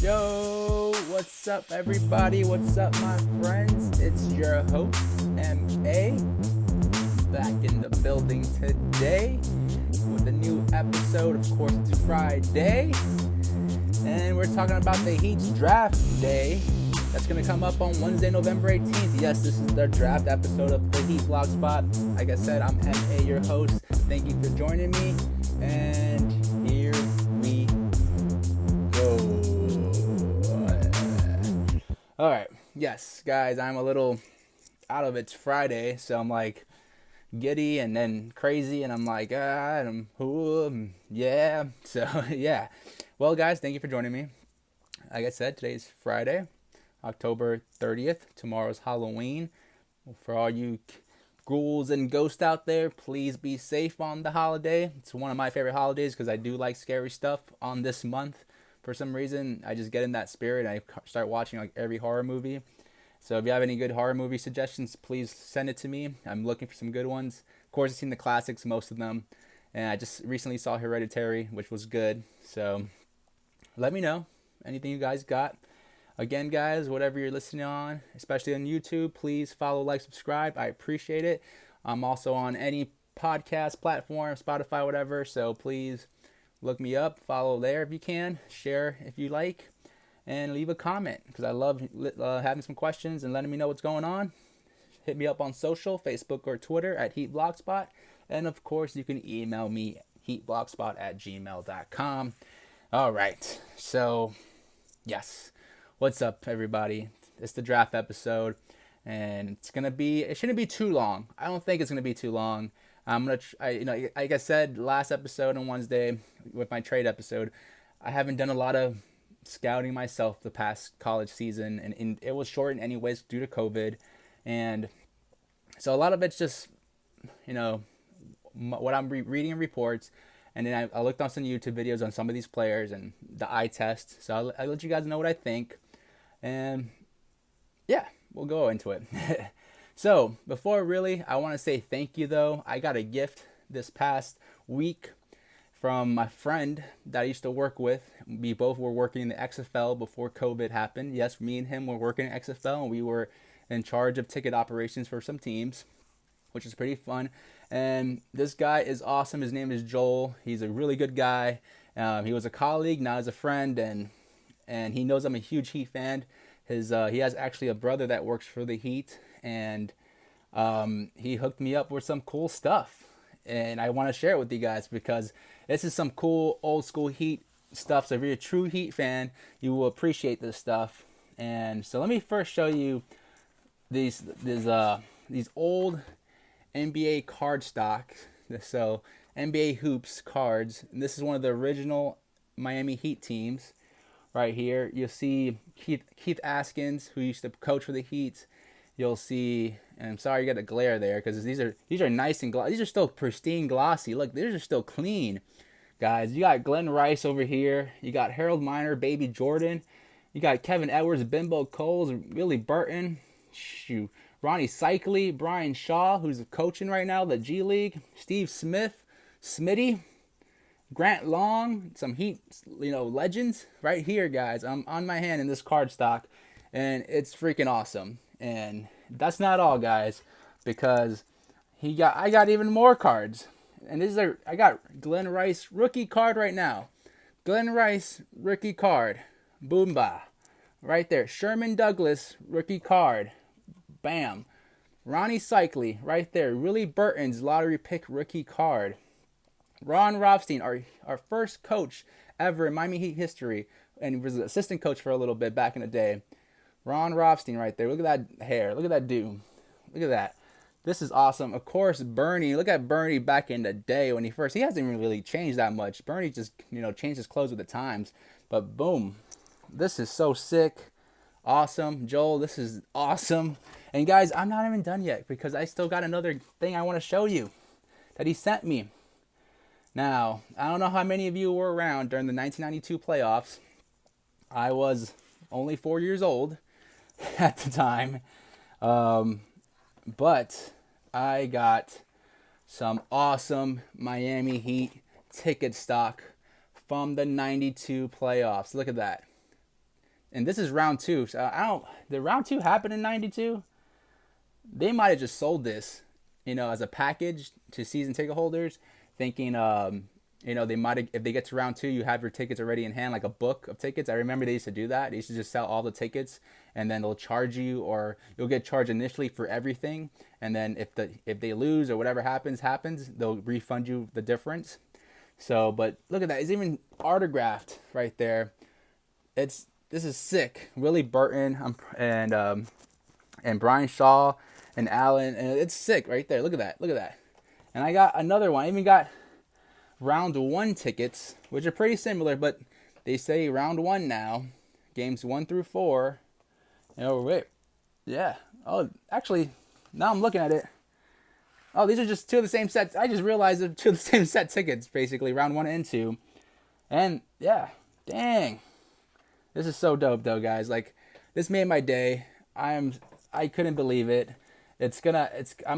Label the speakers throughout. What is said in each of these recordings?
Speaker 1: Yo, what's up, everybody? What's up, my friends? It's your host, MA, back in the building today with a new episode. Of course, it's Friday, and we're talking about the Heat's draft day that's going to come up on Wednesday, November 18th. Yes, this is the draft episode of the Heat Blog Spot. Like I said, I'm MA, your host. Thank you for joining me, and here we go. All right. Yes, guys, I'm a little out of it's Friday, so I'm like giddy and then crazy, and I'm like, yeah. So, yeah. Well, guys, thank you for joining me. Like I said, today's Friday, October 30th. Tomorrow's Halloween. For all you ghouls and ghosts out there, please be safe on the holiday. It's one of my favorite holidays because I do like scary stuff on this month. For some reason, I just get in that spirit and I start watching like every horror movie. So if you have any good horror movie suggestions, please send it to me. I'm looking for some good ones. Of course, I've seen the classics, most of them. And I just recently saw Hereditary, which was good. So let me know anything you guys got. Again, guys, whatever you're listening on, especially on YouTube, please follow, like, subscribe. I appreciate it. I'm also on any podcast platform, Spotify, whatever. So please look me up, follow there if you can, share if you like, and leave a comment because I love having some questions and letting me know what's going on. Hit me up on social, Facebook or Twitter at HeatBlogspot. And, of course, you can email me, heatblogspot@gmail.com. All right. So, yes. What's up, everybody? It's the draft episode, and it shouldn't be too long. I don't think it's gonna be too long. I'm gonna, like I said last episode on Wednesday with my trade episode, I haven't done a lot of scouting myself the past college season, and it was shortened anyways due to COVID, and so a lot of it's just, what I'm reading in reports, and then I looked on some YouTube videos on some of these players and the eye test. So I'll let you guys know what I think. And yeah, we'll go into it. So before I want to say thank you though. I got a gift this past week from my friend that I used to work with. We both were working in the XFL before COVID happened. Yes, me and him were working in XFL, and we were in charge of ticket operations for some teams, which is pretty fun. And this guy is awesome. His name is Joel. He's a really good guy. He was a colleague, now he's a friend, and he knows I'm a huge Heat fan. He has actually a brother that works for the Heat, and he hooked me up with some cool stuff. And I want to share it with you guys because this is some cool old school Heat stuff. So if you're a true Heat fan, you will appreciate this stuff. And so let me first show you these old NBA card stock. So NBA hoops cards. And this is one of the original Miami Heat teams. Right here, you'll see Keith Askins, who used to coach for the Heat. You'll see, and I'm sorry you got a glare there because these are nice and glossy. These are still pristine glossy. Look, these are still clean, guys. You got Glenn Rice over here. You got Harold Miner, Baby Jordan. You got Kevin Edwards, Bimbo Coles, Willie Burton, Ronnie Cycli, Brian Shaw, who's coaching right now, the G League. Steve Smith, Smitty. Grant Long, some Heat, legends right here, guys. I'm on my hand in this card stock, and it's freaking awesome. And that's not all, guys, because I got even more cards. And I got Glenn Rice rookie card right now. Glenn Rice rookie card, Boomba, right there. Sherman Douglas rookie card, bam. Ronnie Cycli right there. Willie Burton's lottery pick rookie card. Ron Rothstein, our first coach ever in Miami Heat history, and he was an assistant coach for a little bit back in the day. Ron Rothstein right there. Look at that hair. Look at that dude. Look at that. This is awesome. Of course, Bernie. Look at Bernie back in the day when he hasn't even really changed that much. Bernie just, changed his clothes with the times. But boom. This is so sick. Awesome. Joel, this is awesome. And guys, I'm not even done yet because I still got another thing I want to show you that he sent me. Now, I don't know how many of you were around during the 1992 playoffs. I was only 4 years old at the time. But I got some awesome Miami Heat ticket stock from the 92 playoffs. Look at that. and this is round 2. So I don't. Did round 2 happen in '92? They might have just sold this, as a package to season ticket holders, thinking, they might have, if they get to round 2, you have your tickets already in hand, like a book of tickets. I remember they used to do that. They used to just sell all the tickets, and then they'll charge you, or you'll get charged initially for everything, and then if they lose or whatever happens, they'll refund you the difference. So, but look at that. It's even autographed right there. This is sick. Willie Burton and Brian Shaw and Allen, and it's sick right there. Look at that. And I got another one. I even got round 1 tickets, which are pretty similar, but they say round 1 now, games 1 through 4. Wait, yeah. Oh, actually, now I'm looking at it. Oh, these are just 2 of the same sets. I just realized they're 2 of the same set tickets, basically, round 1 and 2. And yeah, dang, this is so dope, though, guys. Like, this made my day. I couldn't believe it. I'm gonna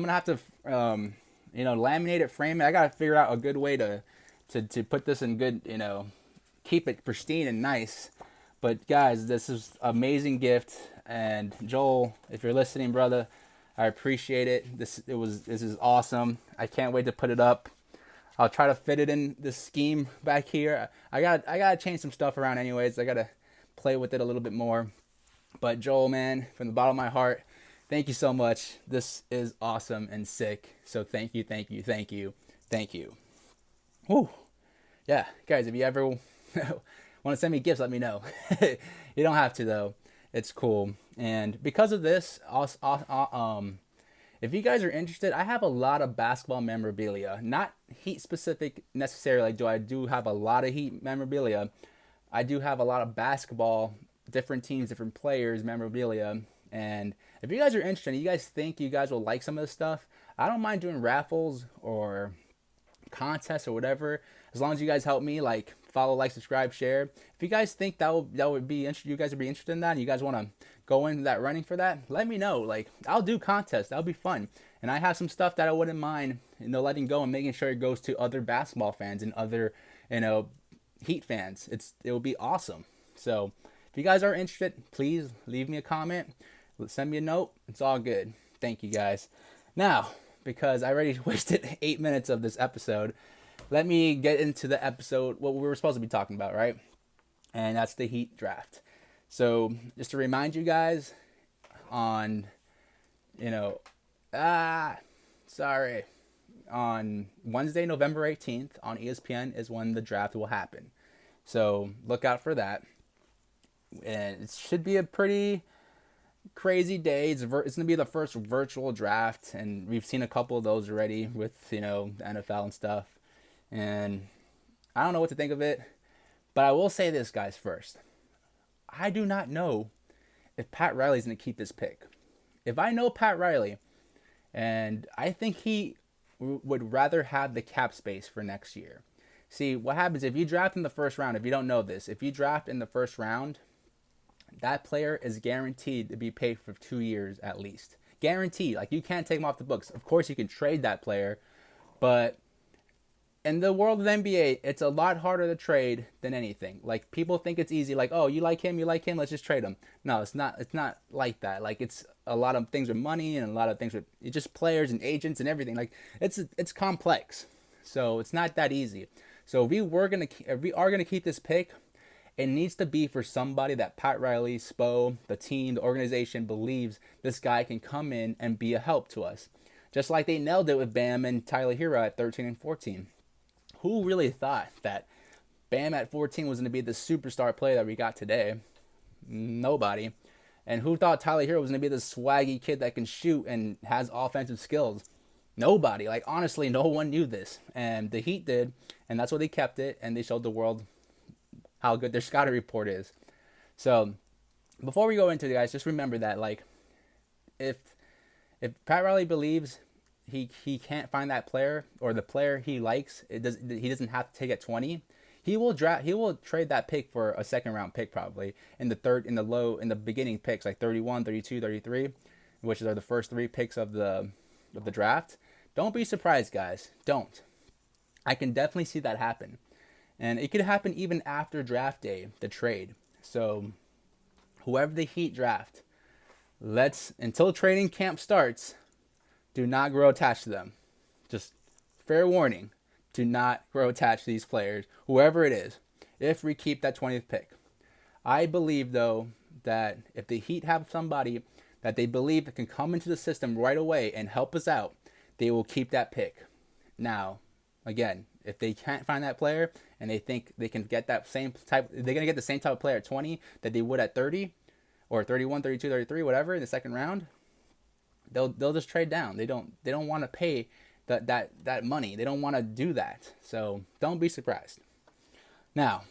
Speaker 1: have to laminate it, frame it. I gotta figure out a good way to put this in good, keep it pristine and nice. But guys, this is an amazing gift. And Joel, if you're listening, brother, I appreciate it. This is awesome. I can't wait to put it up. I'll try to fit it in the scheme back here. I gotta change some stuff around anyways. I gotta play with it a little bit more. But Joel, man, from the bottom of my heart, thank you so much. This is awesome and sick. So thank you. Woo. Yeah, guys, if you ever want to send me gifts, let me know. You don't have to, though. It's cool. And because of this, if you guys are interested, I have a lot of basketball memorabilia. Not Heat specific necessarily. I do have a lot of Heat memorabilia. I do have a lot of basketball, different teams, different players memorabilia. And if you guys are interested, you guys think you guys will like some of this stuff, I don't mind doing raffles or contests or whatever, as long as you guys help me, like, follow, like, subscribe, share. If you guys think that would be interesting, you guys would be interested in that, and you guys want to go into that running for that, let me know. Like, I'll do contests. That'll be fun. And I have some stuff that I wouldn't mind, letting go and making sure it goes to other basketball fans and other, Heat fans. It will be awesome. So if you guys are interested, please leave me a comment. Send me a note. It's all good. Thank you, guys. Now, because I already wasted 8 minutes of this episode, let me get into the episode, what we were supposed to be talking about, right? And that's the Heat draft. So, just to remind you guys, on Wednesday, November 18th, on ESPN is when the draft will happen. So, look out for that. And it should be a pretty crazy day. It's going to be the first virtual draft, and we've seen a couple of those already with, the NFL and stuff. And I don't know what to think of it, but I will say this, guys, first. I do not know if Pat Riley's going to keep this pick. If I know Pat Riley, and I think he would rather have the cap space for next year. See, what happens if you draft in the first round, if you don't know this, if you draft in the first round, that player is guaranteed to be paid for 2 years at least. Guaranteed. Like, you can't take him off the books. Of course, you can trade that player, but in the world of NBA, it's a lot harder to trade than anything. Like, people think it's easy. Like, oh, you like him, let's just trade him. No, it's not. It's not like that. Like, it's a lot of things with money and a lot of things with just players and agents and everything. Like, it's complex. So it's not that easy. So if we are gonna keep this pick, it needs to be for somebody that Pat Riley, Spo, the team, the organization believes this guy can come in and be a help to us. Just like they nailed it with Bam and Tyler Hero at 13 and 14. Who really thought that Bam at 14 was going to be the superstar player that we got today? Nobody. And who thought Tyler Hero was going to be the swaggy kid that can shoot and has offensive skills? Nobody. Like, honestly, no one knew this. And the Heat did, and that's why they kept it, and they showed the world how good their scouting report is. So, before we go into it, guys, just remember that, like, if Pat Riley believes he can't find that player, or the player he likes, he doesn't have to take at 20, he will trade that pick for a second round pick, probably in the beginning picks, like 31, 32, 33, which are the first 3 picks of the draft. Don't be surprised, guys. Don't. I can definitely see that happen. And it could happen even after draft day, the trade. So whoever the Heat draft, until training camp starts, do not grow attached to them. Just fair warning, do not grow attached to these players, whoever it is, if we keep that 20th pick. I believe, though, that if the Heat have somebody that they believe that can come into the system right away and help us out, they will keep that pick. Now, again, if they can't find that player and they think they can get that same type, they're going to get the same type of player at 20 that they would at 30 or 31, 32, 33, whatever in the second round, they'll just trade down. They don't want to pay that money. They don't want to do that. So don't be surprised. Now,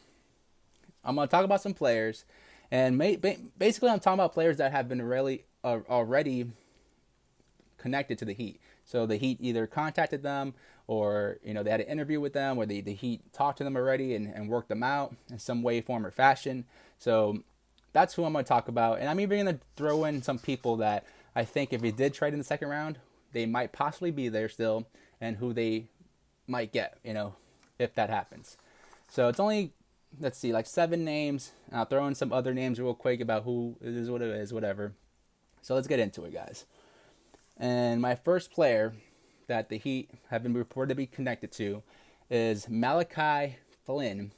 Speaker 1: I'm going to talk about some players, and basically I'm talking about players that have been already connected to the Heat. So the Heat either contacted them, or they had an interview with them, or the Heat talked to them already and worked them out in some way, form, or fashion. So that's who I'm going to talk about. And I'm even going to throw in some people that I think if he did trade in the second round, they might possibly be there still, and who they might get, if that happens. So it's only, let's see, like 7 names. And I'll throw in some other names real quick about who it is, what it is, whatever. So let's get into it, guys. And my first player that the Heat have been reported to be connected to is Malachi Flynn,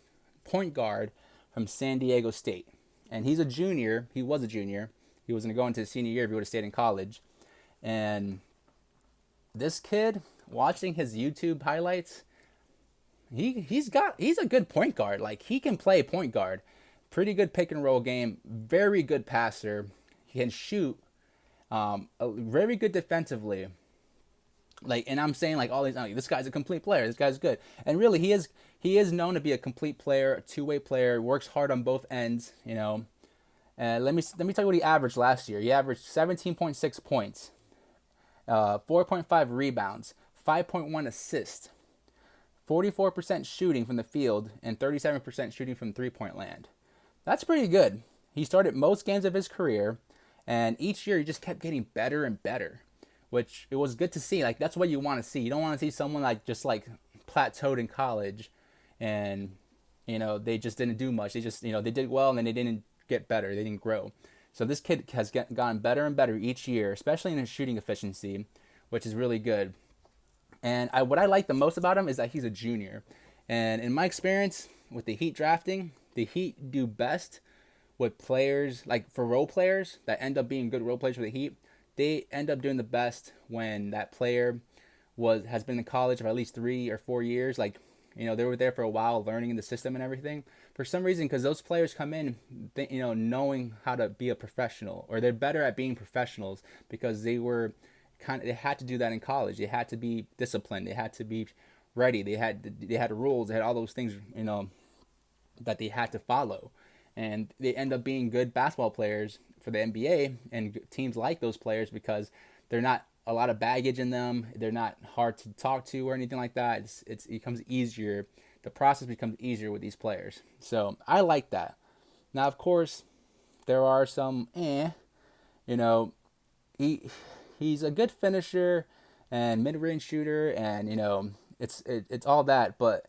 Speaker 1: point guard from San Diego State. And he's a junior. He was a junior. He was going to go into his senior year if he would have stayed in college. And this kid, watching his YouTube highlights, he's a good point guard. Like, he can play point guard. Pretty good pick and roll game. Very good passer. He can shoot. Very good defensively. And I'm saying all these, this guy's a complete player. This guy's good. And really, he is known to be a complete player, a two-way player. Works hard on both ends. Let me tell you what he averaged last year. He averaged 17.6 points, 4.5 rebounds, 5.1 assists, 44% shooting from the field, and 37% shooting from three-point land. That's pretty good. He started most games of his career, and each year he just kept getting better and better, which it was good to see. That's what you want to see. You don't want to see someone just plateaued in college, and they just didn't do much. They just they did well, and then they didn't get better. They didn't grow. So this kid has gotten better and better each year, especially in his shooting efficiency, which is really good. And what I like the most about him is that he's a junior. And in my experience with the Heat drafting, the Heat do best with players, for role players that end up being good role players for the Heat. They end up doing the best when that player has been in college for at least 3 or 4 years. They were there for a while learning the system and everything. For some reason, because those players come in, knowing how to be a professional, or they're better at being professionals because they had to do that in college. They had to be disciplined. They had to be ready. They had rules. They had all those things, that they had to follow. And they end up being good basketball players for the NBA, and teams like those players because they're not a lot of baggage in them. They're not hard to talk to or anything like that. It becomes easier. The process becomes easier with these players. So I like that. Now, of course, there are some, he's a good finisher and mid-range shooter, and it's all that. But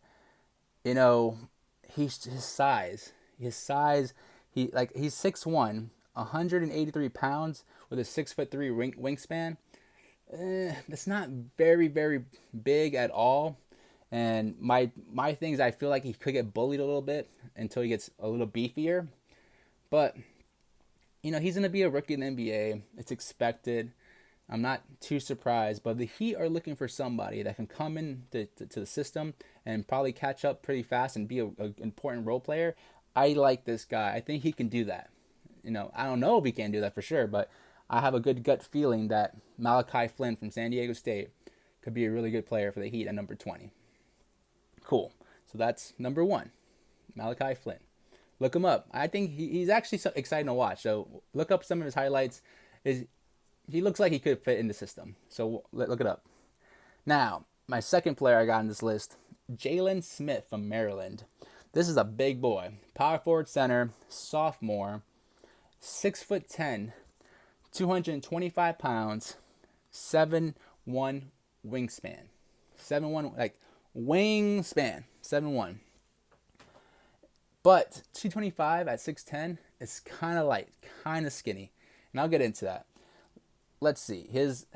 Speaker 1: his size, he's 6'1", 183 pounds with a 6'3" wingspan. That's not very, very big at all. And my thing is I feel like he could get bullied a little bit until he gets a little beefier. But, he's going to be a rookie in the NBA. It's expected. I'm not too surprised. But the Heat are looking for somebody that can come in to the system and probably catch up pretty fast and be an important role player. I like this guy. I think he can do that. I don't know if he can do that for sure, but I have a good gut feeling that Malachi Flynn from San Diego State could be a really good player for the Heat at number 20. Cool. So that's number 1, Malachi Flynn. Look him up. I think he's actually so exciting to watch. So look up some of his highlights. He looks like he could fit in the system. So look it up. Now, my second player I got on this list, Jalen Smith from Maryland. This is a big boy. Power forward center, sophomore, 6'10", 225 pounds, 7'1" wingspan. 7'1", wingspan, 7'1". But 225 at 6'10", it's kind of light, kind of skinny, and I'll get into that. Let's see. His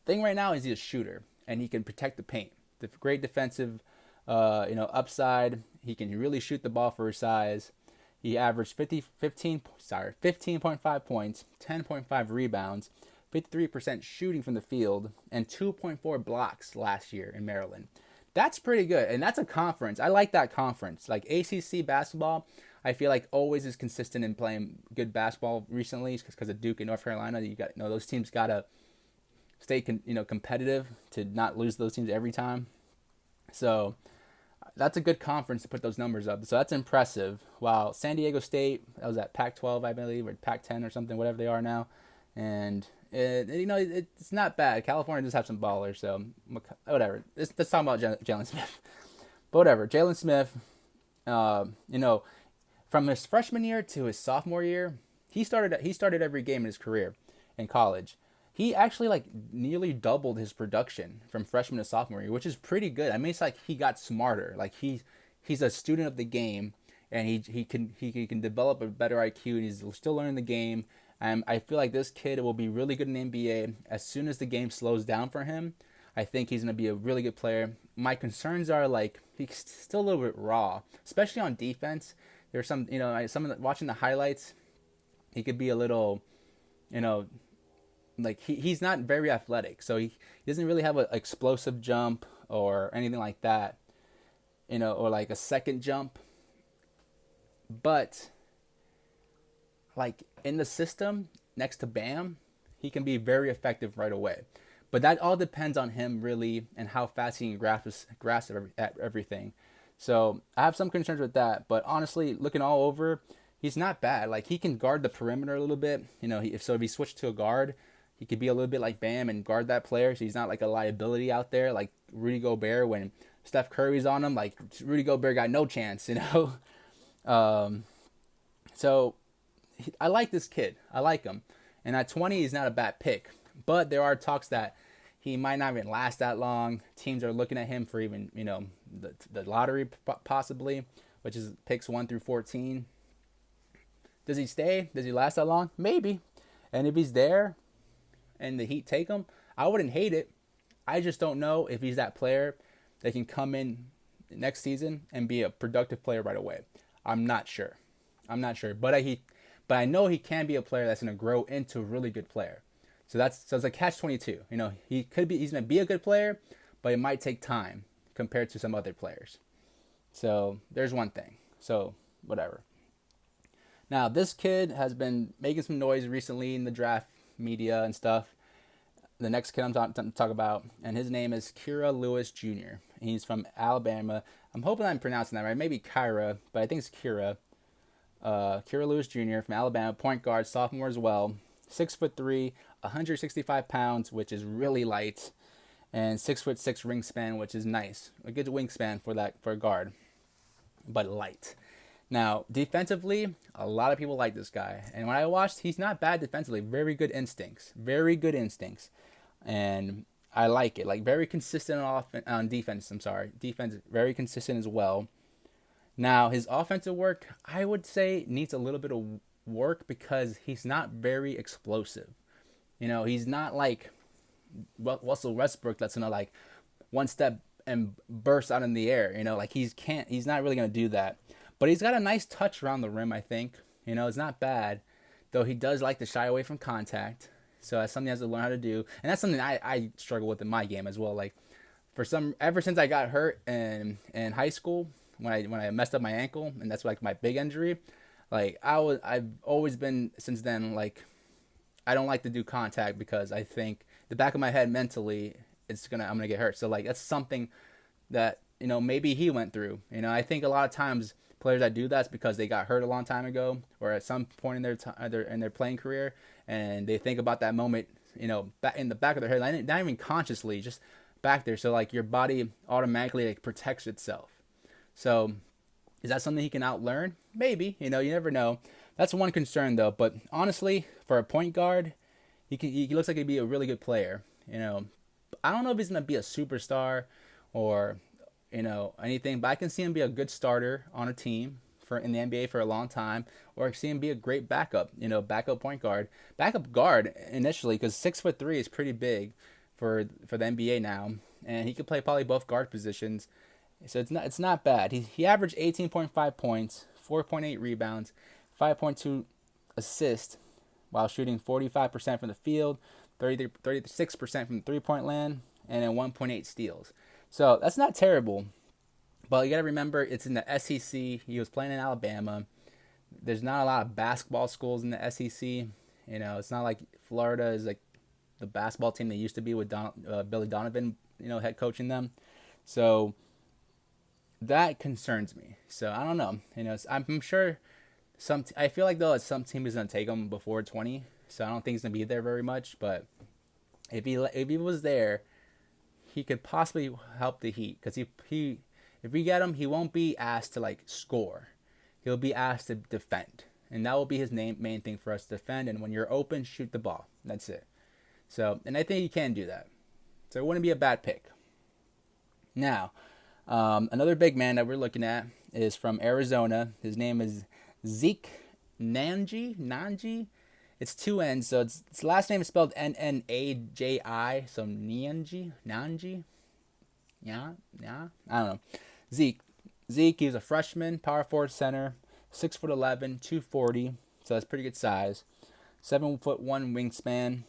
Speaker 1: thing right now is he's a shooter, and he can protect the paint. The great defensive, upside. He can really shoot the ball for his size. He averaged 15.5 points, 10.5 rebounds, 53% shooting from the field, and 2.4 blocks last year in Maryland. That's pretty good, and that's a conference. I like that conference. Like ACC basketball, I feel like always is consistent in playing good basketball recently because of Duke and North Carolina. You got those teams gotta stay competitive to not lose those teams every time. So that's a good conference to put those numbers up. So that's impressive. While San Diego State, that was at Pac-12, I believe, or Pac-10 or something, whatever they are now, and it's not bad. California does have some ballers, so whatever. Let's talk about Jalen Smith. But whatever, Jalen Smith, from his freshman year to his sophomore year, he started every game in his career in college. He actually like nearly doubled his production from freshman to sophomore year, which is pretty good. I mean, it's like he got smarter. Like he's a student of the game, and he can develop a better IQ, and he's still learning the game. And I feel like this kid will be really good in the NBA as soon as the game slows down for him. I think he's going to be a really good player. My concerns are like he's still a little bit raw, especially on defense. There's watching the highlights, he could be a little, like he's not very athletic, so he doesn't really have an explosive jump or anything like that, or like a second jump. But like in the system next to Bam, he can be very effective right away. But that all depends on him really and how fast he can grasp everything. So I have some concerns with that, but honestly, looking all over, he's not bad. Like he can guard the perimeter a little bit. If he switched to a guard, he could be a little bit like Bam and guard that player. So he's not like a liability out there like Rudy Gobert when Steph Curry's on him. Like Rudy Gobert got no chance, So I like this kid. I like him. And at 20, he's not a bad pick. But there are talks that he might not even last that long. Teams are looking at him for even, the lottery possibly, which is picks 1 through 14. Does he stay? Does he last that long? Maybe. And if he's there and the Heat take him, I wouldn't hate it. I just don't know if he's that player that can come in next season and be a productive player right away. I'm not sure. But I know he can be a player that's going to grow into a really good player. So it's a catch-22. He's going to be a good player, but it might take time compared to some other players. So there's one thing. So whatever. Now this kid has been making some noise recently in the draft media and stuff. The next kid I'm talking about, and his name is Kira Lewis Jr. He's from Alabama. I'm hoping I'm pronouncing that right. Maybe Kyra, but I think it's Kira. Kira Lewis Jr. from Alabama, point guard, sophomore as well. 6'3", 165 pounds, which is really light, and 6'6" wingspan, which is nice. A good wingspan for a guard, but light. Now, defensively, a lot of people like this guy. And when I watched, he's not bad defensively. Very good instincts. And I like it. Like, very consistent on defense. Defense, very consistent as well. Now, his offensive work, I would say, needs a little bit of work because he's not very explosive. He's not like Russell Westbrook that's gonna like one step and burst out in the air. Like he's not really gonna do that. But he's got a nice touch around the rim, I think. It's not bad, though he does like to shy away from contact. So that's something he has to learn how to do, and that's something I struggle with in my game as well. Like ever since I got hurt in high school when I messed up my ankle, and that's like my big injury. Like I've always been since then like I don't like to do contact because I think the back of my head mentally I'm gonna get hurt. So like that's something that maybe he went through. I think a lot of times players that do that's because they got hurt a long time ago or at some point in their playing career, and they think about that moment back in the back of their head, not even consciously, just back there. So like your body automatically like protects itself. So is that something he can outlearn? Maybe. You never know. That's one concern though. But honestly, for a point guard, he looks like he'd be a really good player. I don't know if he's gonna be a superstar or anything, but I can see him be a good starter on a team for in the NBA for a long time, or see him be a great backup, backup point guard, backup guard initially, because 6'3" is pretty big for the NBA now, and he could play probably both guard positions. So it's not bad. He averaged 18.5 points, 4.8 rebounds, 5.2 assists, while shooting 45% from the field, 36% from the three-point land, and then 1.8 steals. So that's not terrible. But you got to remember, it's in the SEC. He was playing in Alabama. There's not a lot of basketball schools in the SEC. It's not like Florida is like the basketball team they used to be with Billy Donovan, head coaching them. So that concerns me. So I don't know. I'm sure I feel like though some team is gonna take him before 20. So I don't think he's gonna be there very much. But if he was there, he could possibly help the Heat, because if we get him, he won't be asked to like score. He'll be asked to defend, and that will be his main thing for us to defend. And when you're open, shoot the ball. That's it. So, and I think he can do that. So it wouldn't be a bad pick. Now, another big man that we're looking at is from Arizona. His name is Zeke Nanji. It's two N's, so its last name is spelled Naji. So Nanji. Yeah, I don't know. Zeke, he's a freshman, power forward center, 6'11", 240. So that's pretty good size. 7'1" wingspan.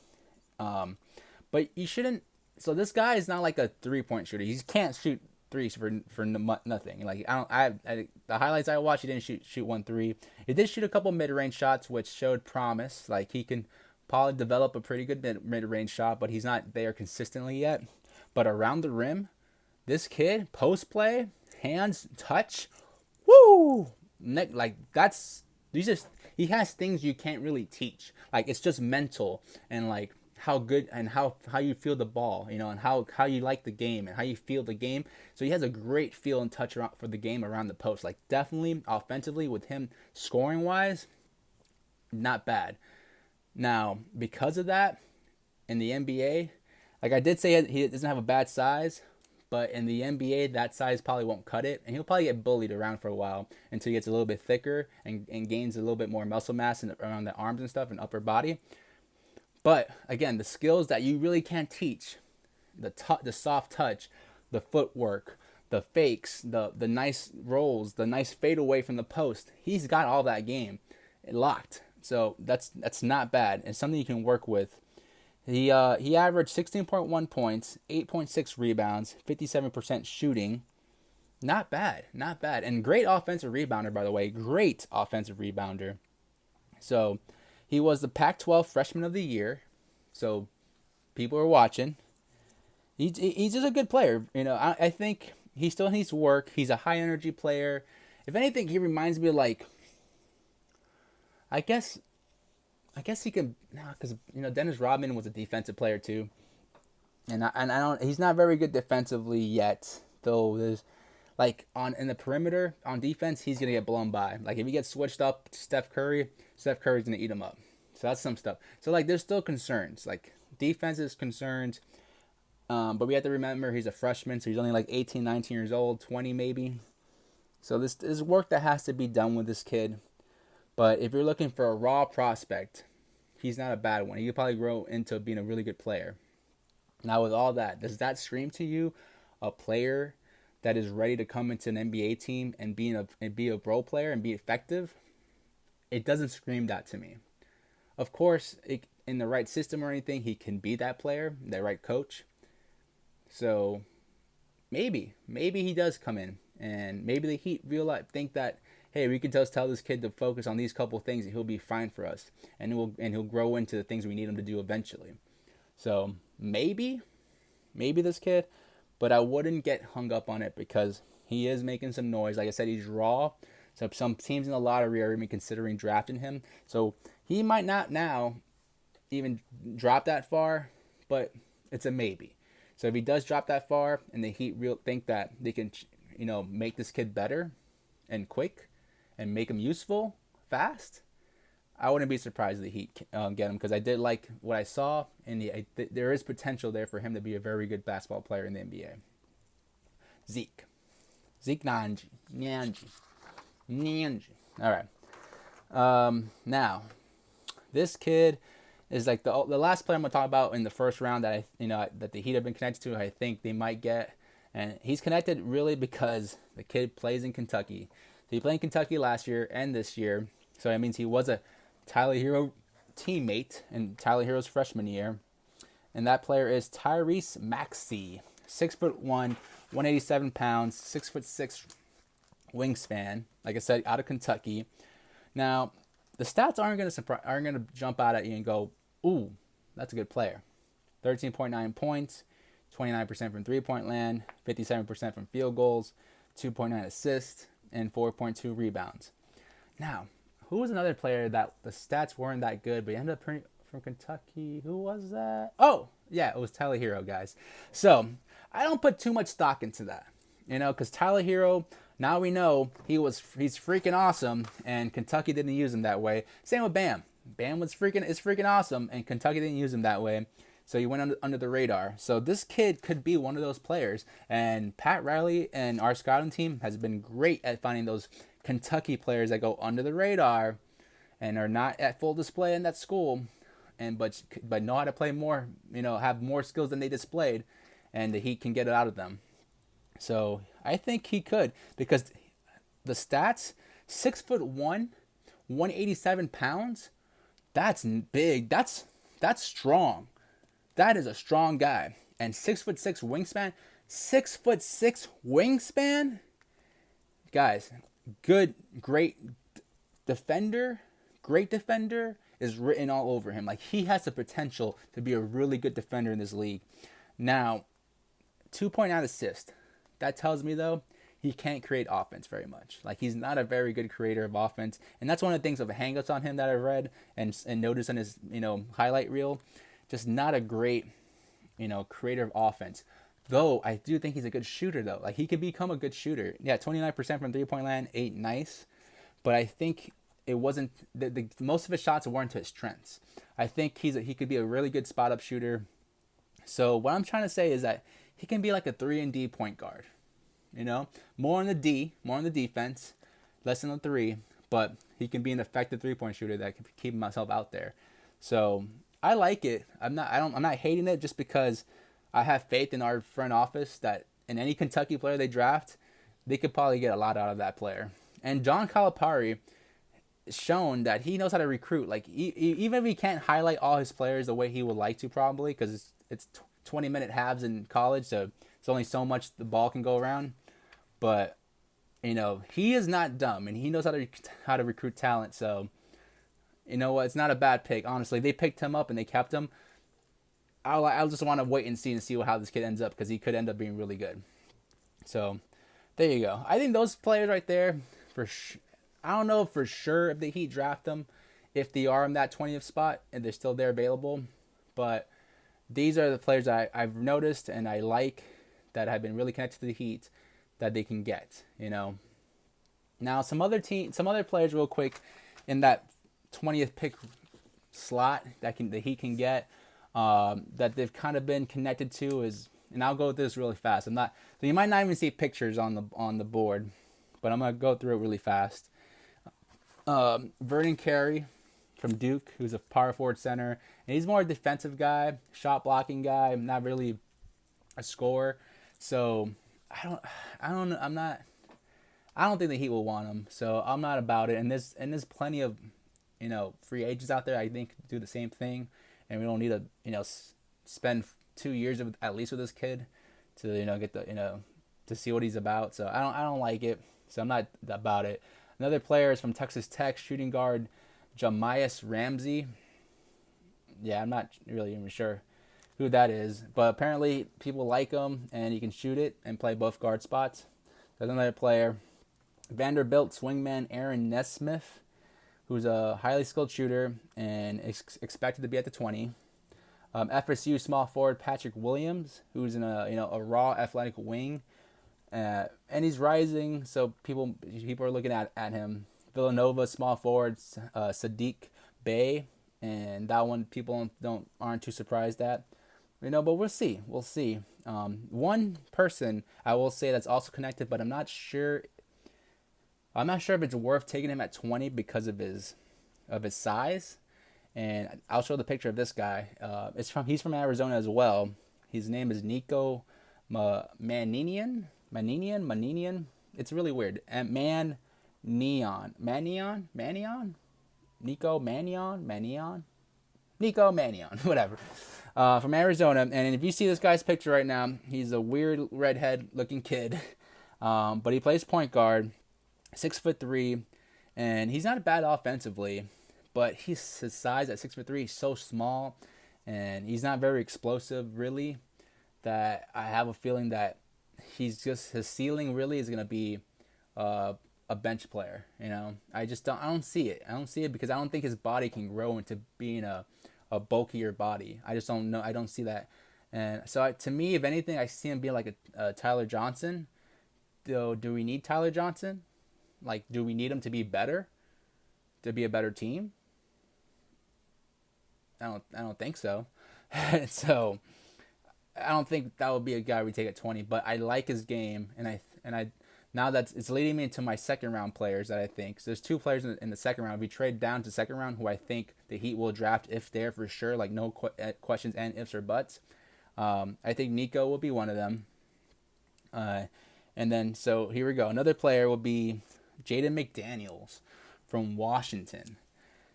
Speaker 1: But you shouldn't. So this guy is not like a 3-point shooter. He can't shoot threes for nothing. Like the highlights I watched, he didn't shoot 1 3. He did shoot a couple mid-range shots, which showed promise. Like he can probably develop a pretty good mid-range shot, but he's not there consistently yet. But around the rim, this kid, post play, hands, touch, woo! He has things you can't really teach. Like it's just mental, and like how good and how you feel the ball, and how you like the game and how you feel the game. So he has a great feel and touch for the game around the post. Like definitely offensively with him scoring wise, not bad. Now, because of that, in the NBA, like I did say, he doesn't have a bad size, but in the NBA, that size probably won't cut it, and he'll probably get bullied around for a while until he gets a little bit thicker and gains a little bit more muscle mass around the arms and stuff and upper body. But again, the skills that you really can't teach, the soft touch, the footwork, the fakes, the nice rolls, the nice fade away from the post, he's got all that game locked. So that's not bad. It's something you can work with. He averaged 16.1 points, 8.6 rebounds, 57% shooting. Not bad. And great offensive rebounder, by the way. Great offensive rebounder. So he was the Pac-12 Freshman of the Year. So people are watching. He's just a good player. I think he still needs work. He's a high-energy player. If anything, he reminds me of like, I guess he could, because Dennis Rodman was a defensive player too, and I don't. He's not very good defensively yet, though. There's like in the perimeter on defense, he's gonna get blown by. Like if he gets switched up to Steph Curry's gonna eat him up. So that's some stuff. So like there's still concerns, like defensive concerns, but we have to remember he's a freshman, so he's only like 18, 19 years old, 20 maybe. So this is work that has to be done with this kid. But if you're looking for a raw prospect, he's not a bad one. He could probably grow into being a really good player. Now, with all that, does that scream to you a player that is ready to come into an NBA team and be a role player and be effective? It doesn't scream that to me. Of course, in the right system or anything, he can be that player, the right coach. So maybe he does come in, and maybe the Heat think that, hey, we can just tell this kid to focus on these couple things and he'll be fine for us. And he'll grow into the things we need him to do eventually. So maybe this kid, but I wouldn't get hung up on it because he is making some noise. Like I said, he's raw. So some teams in the lottery are even considering drafting him. So he might not now even drop that far, but it's a maybe. So if he does drop that far and the Heat think that they can, make this kid better and quick, and make him useful fast, I wouldn't be surprised if the Heat get him, because I did like what I saw, and there is potential there for him to be a very good basketball player in the NBA. Zeke Nanji. Nanji. All right. Now, this kid is like the last player I'm gonna talk about in the first round that that the Heat have been connected to. I think they might get, and he's connected really because the kid plays in Kentucky. So he played in Kentucky last year and this year, so that means he was a Tyler Hero teammate in Tyler Hero's freshman year, and that player is Tyrese Maxiell, 6'1", 187 pounds, 6'6" wingspan. Like I said, out of Kentucky. Now, the stats aren't gonna jump out at you and go, ooh, that's a good player. 13.9 points, 29% from three-point land, 57% from field goals, 2.9 assists, and 4.2 rebounds. Now, who was another player that the stats weren't that good, but he ended up from Kentucky? Who was that? Oh, yeah, it was Tyler Hero, guys. So, I don't put too much stock into that, because Tyler Hero, now we know he's freaking awesome, and Kentucky didn't use him that way. Same with Bam. Bam is freaking awesome, and Kentucky didn't use him that way. So he went under the radar. So this kid could be one of those players. And Pat Riley and our scouting team has been great at finding those Kentucky players that go under the radar and are not at full display in that school, but know how to play more, have more skills than they displayed, and the Heat can get it out of them. So I think he could, because the stats, 6'1", 187 pounds, that's big. That's strong. That is a strong guy. And 6'6" wingspan. 6'6" wingspan. Guys, great defender. Great defender is written all over him. Like, he has the potential to be a really good defender in this league. Now, 2.9 assists. That tells me, though, he can't create offense very much. Like, he's not a very good creator of offense. And that's one of the things of hang-ups on him that I've read and noticed in his, highlight reel. Just not a great, creator of offense. Though, I do think he's a good shooter, though. Like, he could become a good shooter. Yeah, 29% from three-point land, 8 nice. But I think it wasn't, the most of his shots weren't to his strengths. I think he could be a really good spot-up shooter. So, what I'm trying to say is that he can be like a 3-and-D point guard. More on the D, more on the defense, less than the 3. But he can be an effective 3-point shooter that can keep himself out there. So, I like it. I'm not hating it just because I have faith in our front office that in any Kentucky player they draft, they could probably get a lot out of that player. And John Calipari has shown that he knows how to recruit. Like, even if he can't highlight all his players the way he would like to, probably, because it's 20-minute halves in college, so it's only so much the ball can go around. But he is not dumb, and he knows how to recruit talent. So, you know what? It's not a bad pick. Honestly, they picked him up and they kept him. I'll just want to wait and see how this kid ends up, because he could end up being really good. So, there you go. I think those players right there, I don't know for sure if the Heat draft them, if they are in that 20th spot and they're still there available. But these are the players I've noticed and I like that have been really connected to the Heat that they can get. Now some other players real quick in that 20th pick slot that the Heat can get that they've kind of been connected to is, and I'll go with this really fast. So you might not even see pictures on the board, but I'm gonna go through it really fast. Vernon Carey from Duke, who's a power forward center, and he's more a defensive guy, shot blocking guy, not really a scorer. So I don't think the Heat will want him. So I'm not about it. And there's plenty of free agents out there I think do the same thing, and we don't need to spend 2 years at least with this kid to get to see what he's about. So I don't like it. So I'm not about it. Another player is from Texas Tech, shooting guard Jamias Ramsey. Yeah, I'm not really even sure who that is, but apparently people like him, and he can shoot it and play both guard spots. There's another player, Vanderbilt swingman Aaron Nesmith, who's a highly skilled shooter and expected to be at the 20. FSU small forward Patrick Williams, who's in a raw athletic wing, and he's rising, so people are looking at him. Villanova small forward Sadiq Bey, and that one people aren't too surprised at. But we'll see. One person I will say that's also connected, but I'm not sure. I'm not sure if it's worth taking him at 20 because of his size. And I'll show the picture of this guy. He's from Arizona as well. His name is Nico Manion. It's really weird. And Manion. Whatever. From Arizona. And if you see this guy's picture right now, he's a weird redhead looking kid. But he plays point guard, 6'3", and he's not bad offensively, but his size at 6'3" is so small, and he's not very explosive really, that I have a feeling that his ceiling really is gonna be a bench player. I don't see it. I don't see it because I don't think his body can grow into being a bulkier body. I just don't know. I don't see that. And so to me, if anything, I see him being like a Tyler Johnson. Do we need Tyler Johnson? Like, do we need him to be better? To be a better team? I don't think so. So I don't think that would be a guy we take at 20. But I like his game, and I now it's leading me into my second round players that I think. So there's two players in the second round. We trade down to second round who I think the Heat will draft if they're for sure, like no questions and ifs or buts. I think Nico will be one of them. And then, so here we go. Another player will be Jalen McDaniels from Washington.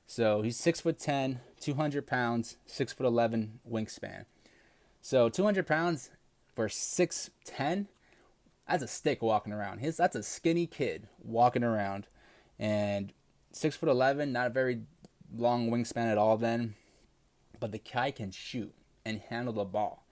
Speaker 1: So he's 6'10", 200 pounds, 6'11" wingspan. So 200 pounds for 6'10", that's a stick walking around. That's a skinny kid walking around. And 6'11", not a very long wingspan at all then. But the guy can shoot and handle the ball.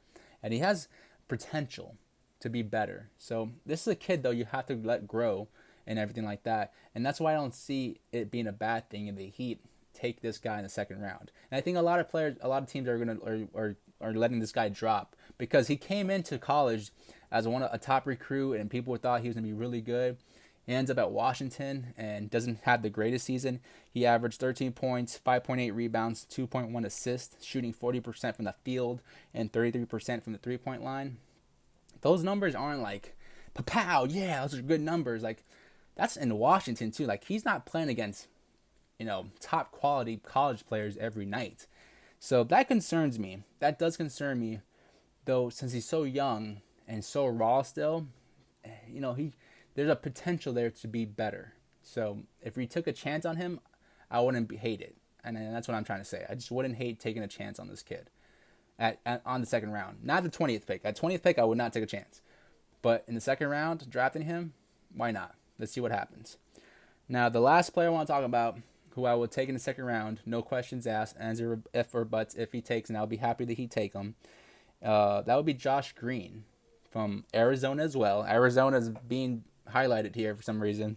Speaker 1: And he has potential to be better. So this is a kid, though, you have to let grow and everything like that. And that's why I don't see it being a bad thing if the Heat take this guy in the second round. And I think a lot of teams are letting this guy drop because he came into college as a top recruit and people thought he was going to be really good. He ends up at Washington and doesn't have the greatest season. He averaged 13 points, 5.8 rebounds, 2.1 assists, shooting 40% from the field and 33% from the three-point line. Those numbers aren't like, pow, yeah, those are good numbers. Like, that's in Washington, too. Like, he's not playing against, top quality college players every night. So that concerns me. That does concern me, though, since he's so young and so raw still, there's a potential there to be better. So if we took a chance on him, I wouldn't hate it. And that's what I'm trying to say. I just wouldn't hate taking a chance on this kid. On the second round. Not the 20th pick. At 20th pick, I would not take a chance. But in the second round, drafting him, why not? Let's see what happens. Now, the last player I want to talk about, who I will take in the second round, no questions asked, answer if or buts if he takes, and I'll be happy that he take him. That would be Josh Green from Arizona as well. Arizona's being highlighted here for some reason.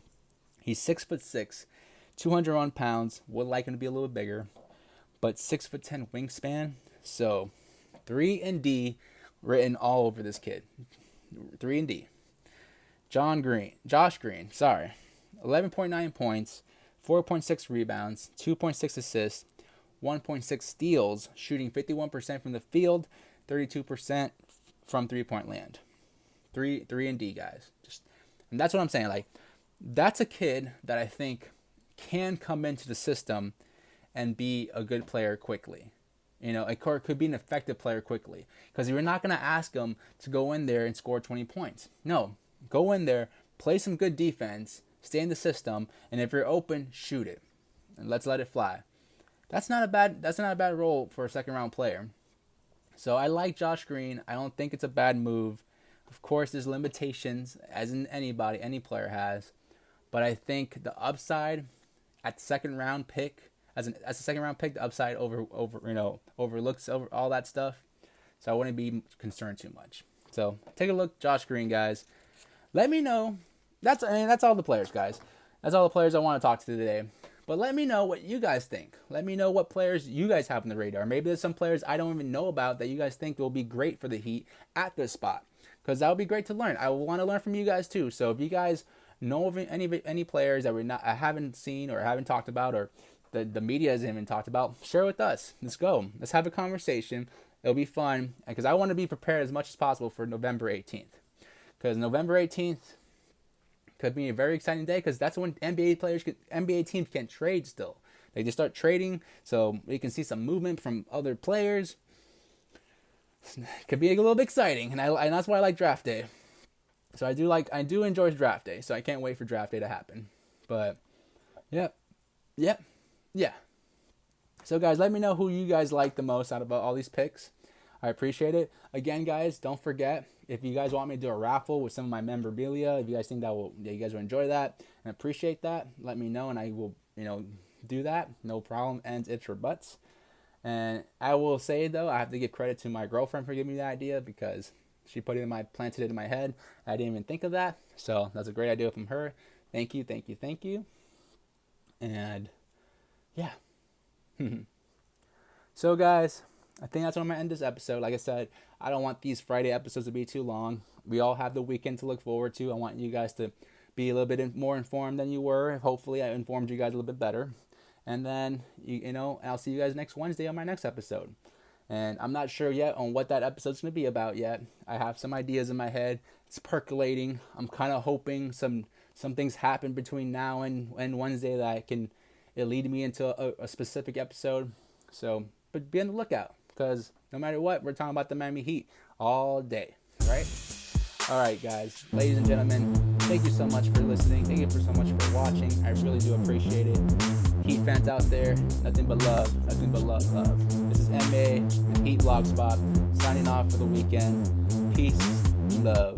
Speaker 1: He's 6'6", 201 pounds. Would like him to be a little bigger, but 6'10" wingspan. So 3 and D written all over this kid. 3 and D. Josh Green, 11.9 points, 4.6 rebounds, 2.6 assists, 1.6 steals, shooting 51% from the field, 32% from three-point land. 3 and D, guys. And that's what I'm saying. Like, that's a kid that I think can come into the system and be a good player quickly. A could be an effective player quickly. Because you're not going to ask him to go in there and score 20 points. No. Go in there, play some good defense, stay in the system, and if you're open, shoot it. And let's let it fly. That's not a bad role for a second round player. So I like Josh Green. I don't think it's a bad move. Of course, there's limitations, as in any player has. But I think the upside at the second round pick, as a second round pick, the upside overlooks over all that stuff. So I wouldn't be concerned too much. So take a look, Josh Green, guys. Let me know. That's all the players, guys. That's all the players I want to talk to today. But let me know what you guys think. Let me know what players you guys have on the radar. Maybe there's some players I don't even know about that you guys think will be great for the Heat at this spot. Because that would be great to learn. I want to learn from you guys too. So if you guys know of any players that I haven't seen or haven't talked about, or the media hasn't even talked about, share with us. Let's go. Let's have a conversation. It'll be fun. Because I want to be prepared as much as possible for November 18th. Because November 18th, could be a very exciting day because that's when NBA teams can trade still. They just start trading, so we can see some movement from other players. Could be a little bit exciting, and that's why I like draft day. So I do enjoy draft day, so I can't wait for draft day to happen. But yeah. So guys, let me know who you guys like the most out of all these picks. I appreciate it. Again, guys, don't forget, if you guys want me to do a raffle with some of my memorabilia, if you guys think you guys will enjoy that and appreciate that, let me know and I will, do that. No problem. Ends, ifs, or buts. And I will say though, I have to give credit to my girlfriend for giving me the idea because she planted it in my head. I didn't even think of that. So that's a great idea from her. Thank you. And yeah. So guys, I think that's when I'm going to end this episode. Like I said, I don't want these Friday episodes to be too long. We all have the weekend to look forward to. I want you guys to be a little bit more informed than you were. Hopefully I informed you guys a little bit better. And then, I'll see you guys next Wednesday on my next episode. And I'm not sure yet on what that episode's going to be about yet. I have some ideas in my head. It's percolating. I'm kind of hoping some things happen between now and Wednesday that it lead me into a specific episode. So, but be on the lookout because no matter what, we're talking about the Miami Heat all day, right? All right, guys, ladies and gentlemen, thank you so much for listening. Thank you so much for watching. I really do appreciate it. Heat fans out there, nothing but love, nothing but love. This is MA and Heat Blogspot signing off for the weekend. Peace, love.